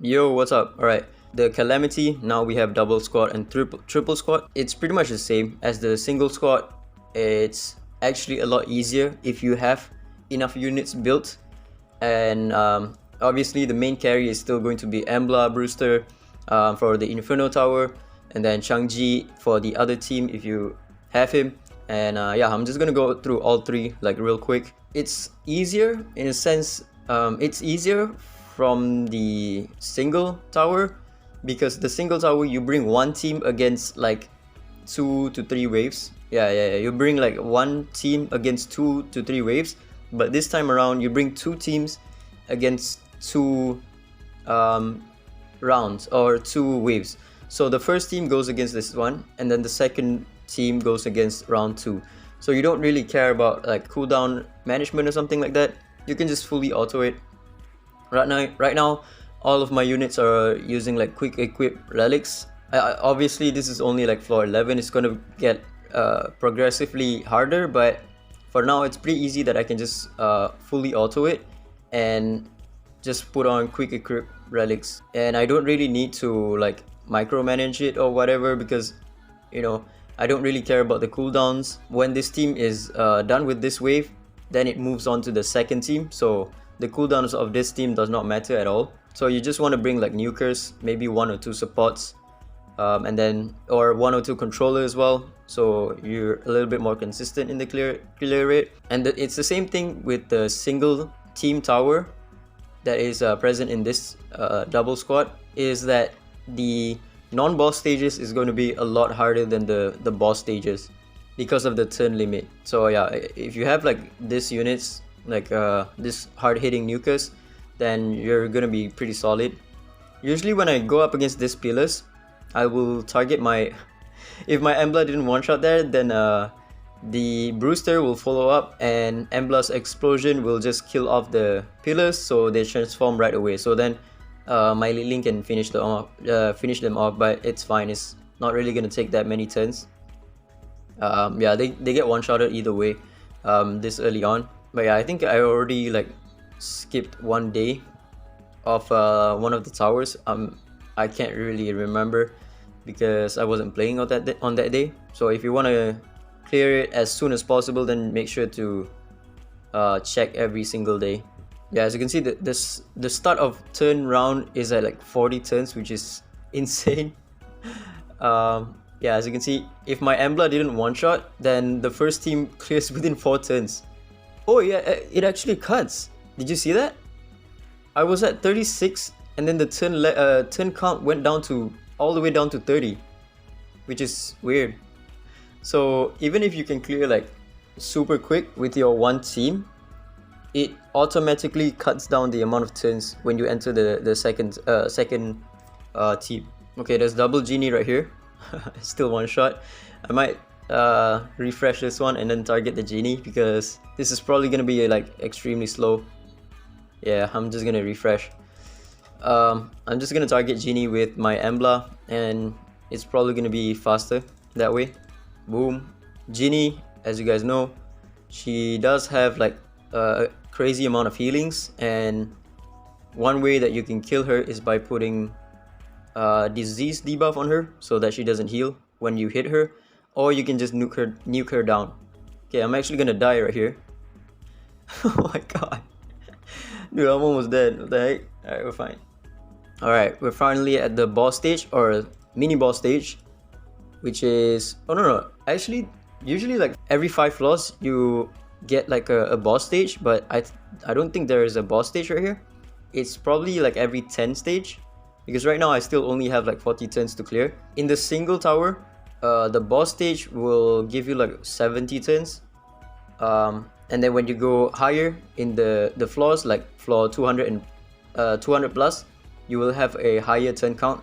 Yo, what's up? Alright, the Calamity, now we have double squad and triple squad. It's pretty much the same as the single squad. It's actually a lot easier if you have enough units built. And obviously the main carry is still going to be Embla, Brewster for the Inferno Tower. And then Changji for the other team if you have him. And yeah, I'm just gonna go through all three like real quick. It's easier in a sense, it's easier from the single tower, because the single tower you bring one team against like 2 to 3 waves. Yeah, you bring like one team against 2 to 3 waves, but this time around you bring 2 teams against 2 rounds or 2 waves. So the first team goes against this one, and then the second team goes against round 2. So you don't really care about like cooldown management or something like that. You can just fully auto it. Right now, all of my units are using like quick equip relics. Obviously, this is only like floor 11. It's gonna get progressively harder, but for now, it's pretty easy that I can just fully auto it and just put on quick equip relics. And I don't really need to like micromanage it or whatever, because you know, I don't really care about the cooldowns. When this team is done with this wave, then it moves on to the second team. So the cooldowns of this team does not matter at all. So you just want to bring like nukers, maybe 1 or 2 supports, and then or 1 or 2 controllers as well. So you're a little bit more consistent in the clear rate. And it's the same thing with the single team tower that is present in this double squad, is that the non-boss stages is going to be a lot harder than the boss stages because of the turn limit. So yeah, if you have like these units, like this hard-hitting nukers, then you're gonna be pretty solid. Usually when I go up against these pillars, I will target my if my Embla didn't one-shot there, then the Brewster will follow up, and Embla's explosion will just kill off the pillars, so they transform right away. So then my Link can finish them off, but it's fine. It's not really gonna take that many turns. Yeah, they get one-shotted either way this early on. But yeah, I think I already like skipped 1 day of one of the towers. I can't really remember because I wasn't playing on that day. So if you want to clear it as soon as possible, then make sure to check every single day. Yeah, as you can see, the start of turn round is at like 40 turns, which is insane. Yeah, as you can see, if my Embla didn't one-shot, then the first team clears within 4 turns. Oh yeah, it actually cuts. Did you see that? I was at 36, and then the turn count went down to all the way down to 30, which is weird. So even if you can clear like super quick with your one team, it automatically cuts down the amount of turns when you enter the second team. Okay, there's double genie right here. Still one shot. I might refresh this one and then target the genie, because this is probably gonna be like extremely slow. Yeah, I'm just gonna refresh. I'm just gonna target genie with my Embla, and it's probably gonna be faster that way. Boom. Genie, as you guys know, she does have like a crazy amount of healings, and one way that you can kill her is by putting disease debuff on her so that she doesn't heal when you hit her, or you can just nuke her down. Okay, I'm actually gonna die right here. Oh my god. Dude, I'm almost dead. What the heck? Alright, we're fine. Alright, we're finally at the boss stage, or mini boss stage, which is... Oh no, actually, usually like every 5 floors you get like a boss stage, but I don't think there is a boss stage right here. It's probably like every 10 stage, because right now I still only have like 40 turns to clear. In the single tower, the boss stage will give you like 70 turns, and then when you go higher in the floors, like floor 200 and 200 plus, you will have a higher turn count,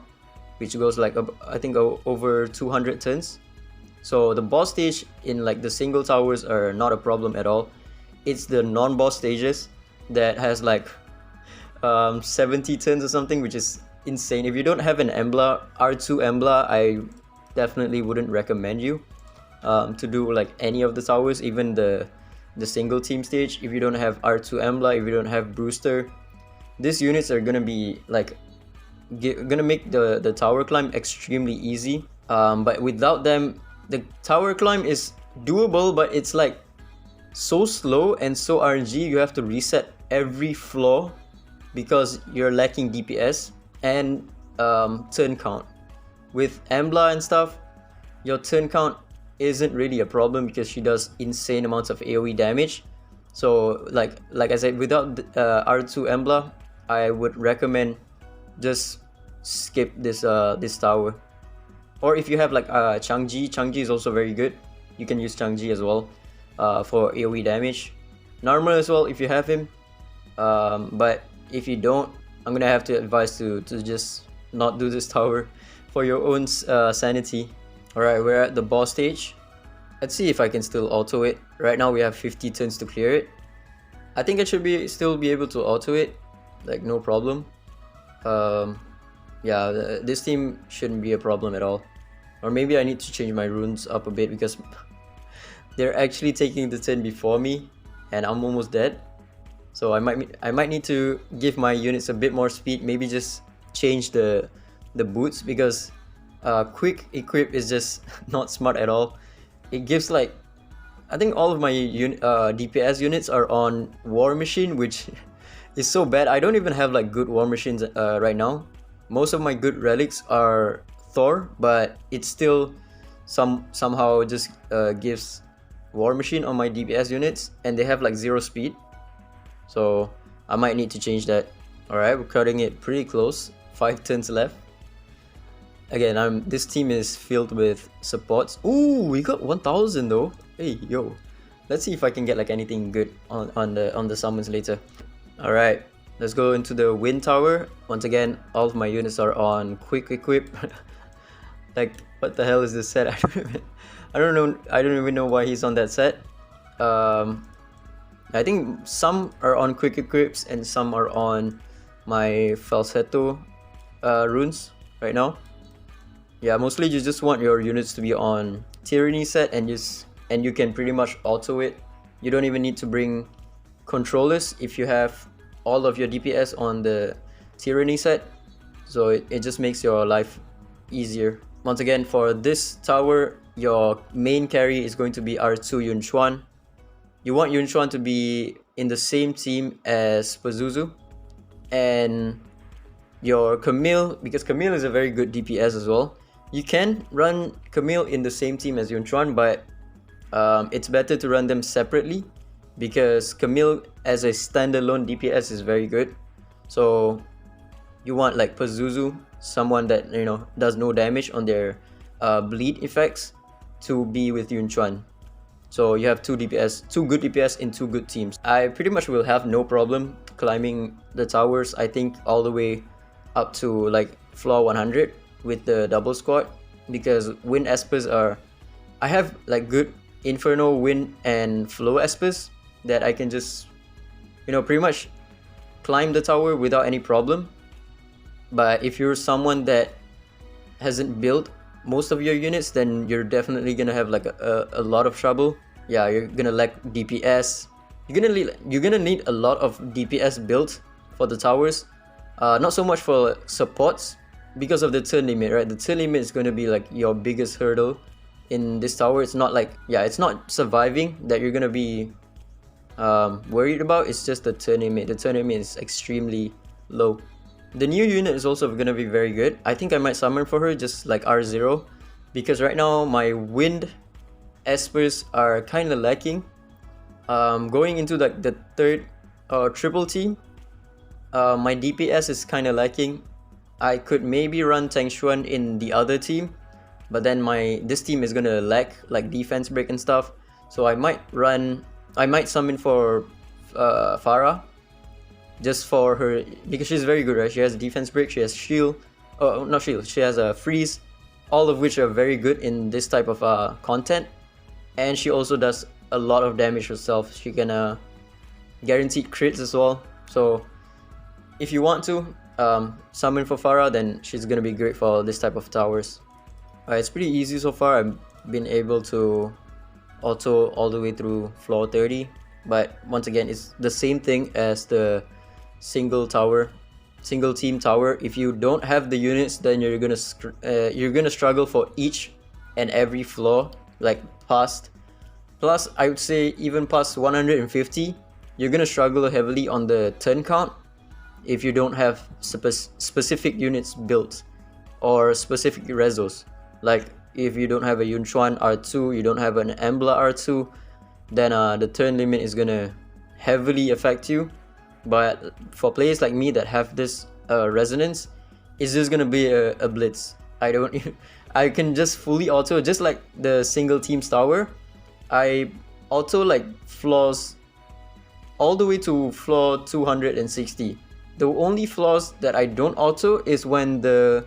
which goes like I think over 200 turns. So the boss stage in like the single towers are not a problem at all. It's the non-boss stages that has like 70 turns or something, which is insane. If you don't have an Embla, R2 Embla, I definitely wouldn't recommend you to do like any of the towers, even the single team stage. If you don't have R2 Embla, if you don't have Brewster, these units are gonna be like gonna make the tower climb extremely easy. But without them, the tower climb is doable, but it's like so slow and so RNG. You have to reset every floor because you're lacking DPS and turn count. With Embla and stuff, your turn count isn't really a problem because she does insane amounts of AoE damage. So like I said, without R2 Embla, I would recommend just skip this this tower. Or if you have like Changji is also very good. You can use Changji as well for AoE damage. Narmer as well if you have him. But if you don't, I'm gonna have to advise to just not do this tower for your own sanity. Alright, we're at the boss stage. Let's see if I can still auto it. Right now we have 50 turns to clear it. I think I should still be able to auto it, like no problem. Yeah, this team shouldn't be a problem at all. Or maybe I need to change my runes up a bit because they're actually taking the turn before me and I'm almost dead. So I might need to give my units a bit more speed, maybe just change the boots because quick equip is just not smart at all. It gives like, I think all of my DPS units are on War Machine, which is so bad. I don't even have like good War Machines right now. Most of my good relics are Thor, but it still somehow just gives War Machine on my DPS units, and they have like 0 speed. So I might need to change that. Alright, we're cutting it pretty close. 5 turns left. Again, this team is filled with supports. Ooh, we got 1000 though. Hey, yo. Let's see if I can get like anything good on the summons later. Alright, let's go into the wind tower. Once again, all of my units are on quick equip. Like, what the hell is this set? I don't even know why he's on that set. I think some are on quick equips and some are on my falsetto runes right now. Yeah, mostly you just want your units to be on Tyranny set and you can pretty much auto it. You don't even need to bring controllers if you have all of your DPS on the Tyranny set. So it just makes your life easier. Once again, for this tower, your main carry is going to be R2 Chuan. You want Chuan to be in the same team as Pazuzu. And your Camille, because Camille is a very good DPS as well. You can run Camille in the same team as Chuan, but it's better to run them separately because Camille as a standalone DPS is very good. So you want like Pazuzu, someone that does no damage on their bleed effects, to be with Chuan. So you have two good DPS in 2 good teams. I pretty much will have no problem climbing the towers, I think all the way up to like floor 100 with the double squad, because wind espers I have like good Inferno, wind and flow espers that I can just pretty much climb the tower without any problem. But if you're someone that hasn't built most of your units, then you're definitely gonna have like a lot of trouble. Yeah, you're gonna lack DPS. You're gonna need a lot of DPS built for the towers. Not so much for supports because of the turn limit, right? The turn limit is gonna be like your biggest hurdle in this tower. It's not like, it's not surviving that you're gonna be worried about. It's just the turn limit. The turn limit is extremely low. The new unit is also gonna be very good. I think I might summon for her just like R0, because right now my wind espers are kind of lacking. Going into like the third triple team, my DPS is kind of lacking. I could maybe run Chuan in the other team, but then this team is gonna lack like defense break and stuff. So I might summon for Farah, just for her, because she's very good, right? She has defense break, she has shield, not shield, she has a freeze, all of which are very good in this type of content. And she also does a lot of damage herself. She can guaranteed crits as well. So if you want to summon for Farah, then she's gonna be great for this type of towers. It's pretty easy so far. I've been able to auto all the way through floor 30, but once again, it's the same thing as the single tower. single team tower, if you don't have the units, then you're gonna struggle for each and every floor, like past. Plus, I would say even past 150, you're gonna struggle heavily on the turn count if you don't have specific units built or specific resos. Like if you don't have a Chuan R2, you don't have an Embla R2, then the turn limit is gonna heavily affect you. But for players like me that have this resonance, it's just gonna be a blitz. I can just fully auto, just like the single team tower. I auto like floors all the way to floor 260. The only flaws that I don't auto is when the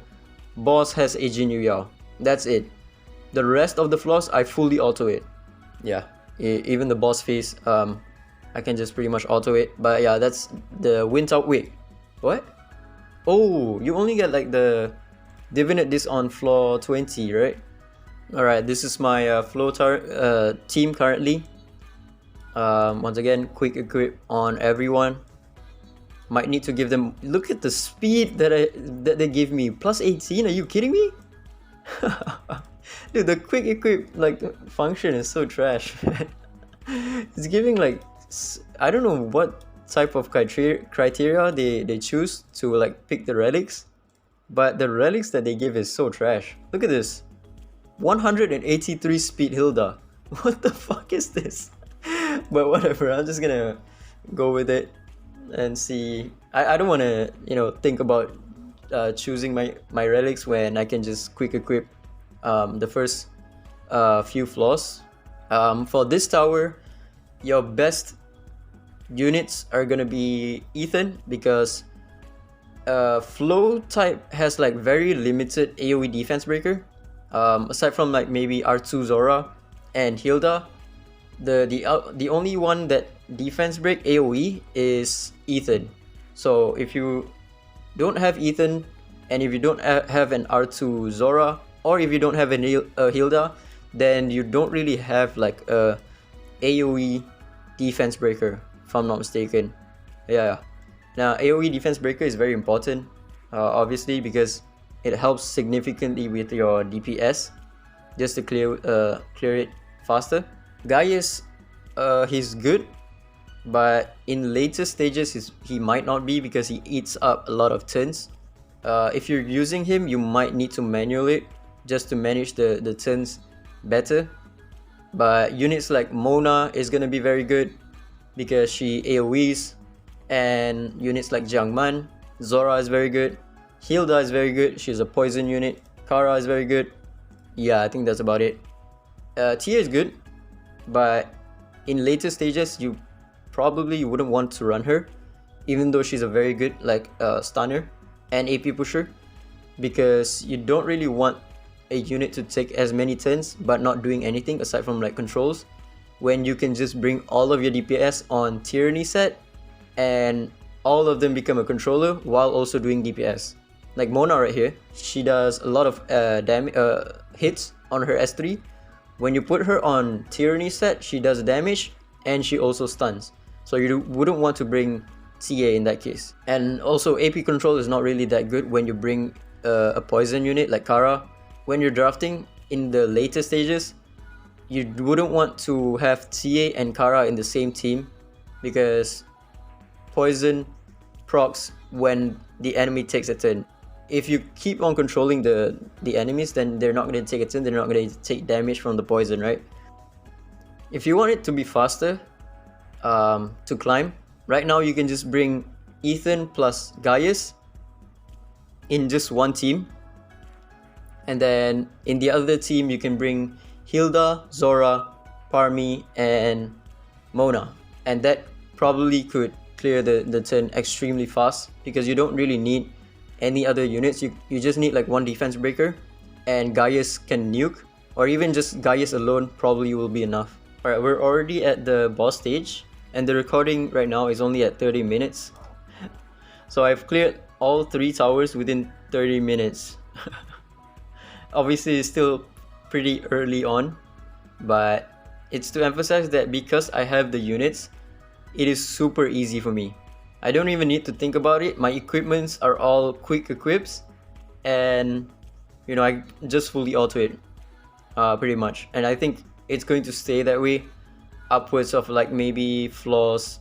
boss has a Jin Yu Yao. That's it. The rest of the flaws I fully auto it. Yeah, even the boss phase, I can just pretty much auto it. But yeah, that's the wind out. Wait, what? Oh, you only get like the divinate this on floor 20, right? Alright, this is my flow team currently. Once again, quick equip on everyone. Might need to give them, look at the speed that they give me, plus 18. Are you kidding me? Dude, the quick equip like function is so trash. It's giving like, I don't know what type of criteria they choose to like pick the relics, but the relics that they give is so trash. Look at this, 183 speed Hilda. What the fuck is this? But whatever, I'm just gonna go with it and see. I don't want to, you know, think about choosing my relics when I can just quick equip the first few floors. For this tower, your best units are gonna be Ethan, because flow type has like very limited AoE defense breaker. Aside from like maybe R2 Zora and Hilda, the only one that defense break AoE is Ethan. So if you don't have Ethan, and if you don't have an R2 Zora, or if you don't have a Hilda, then you don't really have like a AoE defense breaker, if I'm not mistaken. Yeah. Now AoE defense breaker is very important, obviously, because it helps significantly with your DPS, just to clear it faster. Ggez, he's good, but in later stages he might not be, because he eats up a lot of turns. If you're using him, you might need to manual it just to manage the turns better. But units like Mona is gonna be very good because she AoEs, and units like Jiangman, Zora is very good, Hilda is very good, she's a poison unit, Kara is very good. Yeah, I think that's about it. Tia is good, but in later stages you probably wouldn't want to run her, even though she's a very good like stunner and AP pusher, because you don't really want a unit to take as many turns but not doing anything aside from like controls, when you can just bring all of your DPS on Tyranny set and all of them become a controller while also doing DPS. Like Mona right here, she does a lot of hits on her S3. When you put her on Tyranny set, she does damage and she also stuns. So you wouldn't want to bring TA in that case. And also AP control is not really that good when you bring a poison unit like Kara. When you're drafting in the later stages, you wouldn't want to have TA and Kara in the same team, because poison procs when the enemy takes a turn. If you keep on controlling the enemies, then they're not going to take a turn, they're not going to take damage from the poison, right? If you want it to be faster to climb, right now you can just bring Ethan plus Ggez in just one team, and then in the other team you can bring Hilda, Zora, Parmi, and Mona, and that probably could clear the turn extremely fast, because you don't really need any other units. You just need like one defense breaker, and Ggez can nuke, or even just Ggez alone probably will be enough. Alright, we're already at the boss stage, and the recording right now is only at 30 minutes. So I've cleared all 3 towers within 30 minutes. Obviously it's still pretty early on, but it's to emphasize that because I have the units, it is super easy for me. I don't even need to think about it. My equipments are all quick equips, and you know, I just fully auto it pretty much. And I think it's going to stay that way upwards of like maybe floors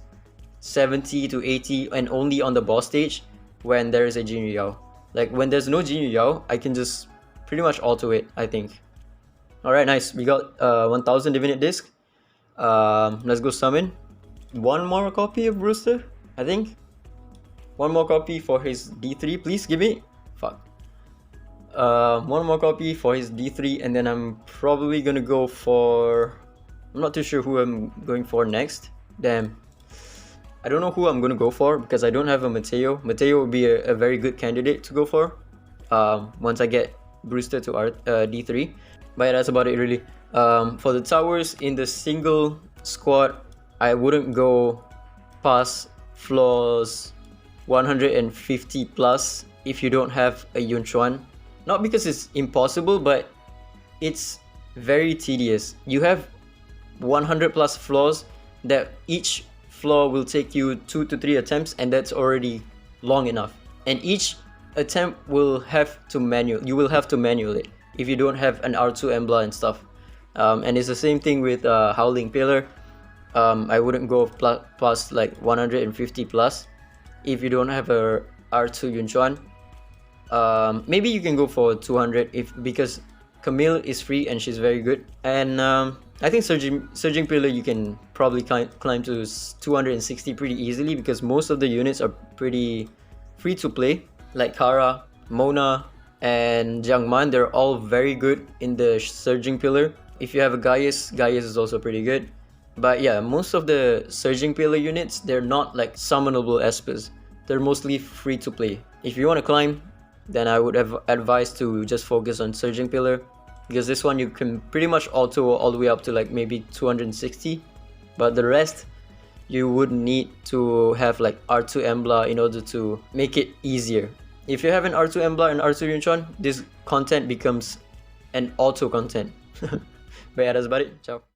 70 to 80, and only on the boss stage when there is a Jinyu Yao. Like when there's no Jinyu Yao, I can just pretty much auto it, I think. Alright, nice. We got 1000 Divinate Disc. Let's go summon. One more copy of Brewster, I think. One more copy for his D3, please give me. Fuck. One more copy for his D3, and then I'm probably gonna go for... I'm not too sure who I'm going for next. Damn. I don't know who I'm gonna go for because I don't have a Mateo. Mateo would be a very good candidate to go for once I get Brewster to D3. But yeah, that's about it really. For the towers in the single squad, I wouldn't go past floors 150 plus if you don't have a Chuan. Not because it's impossible, but it's very tedious. You have 100 plus floors that each floor will take you 2 to 3 attempts, and that's already long enough. And each attempt will have to you will have to manual it if you don't have an R2 Embla and stuff. And it's the same thing with Howling Pillar. I wouldn't go past like 150 plus if you don't have a R2 Yunchuan. Maybe you can go for 200 because Camille is free and she's very good. And I think Surging Pillar you can probably climb to 260 pretty easily because most of the units are pretty free to play, like Kara, Mona, and Jiangman. They're all very good in the Surging Pillar. If you have a Ggez is also pretty good. But yeah, most of the Surging Pillar units, they're not like summonable espers. They're mostly free to play. If you want to climb, then I would have advised to just focus on Surging Pillar, because this one you can pretty much auto all the way up to like maybe 260, but the rest you would need to have like R2 Embla in order to make it easier. If you have an R2 Embla and R2 Yunchuan, this content becomes an auto content. But yeah, that's about it. Ciao.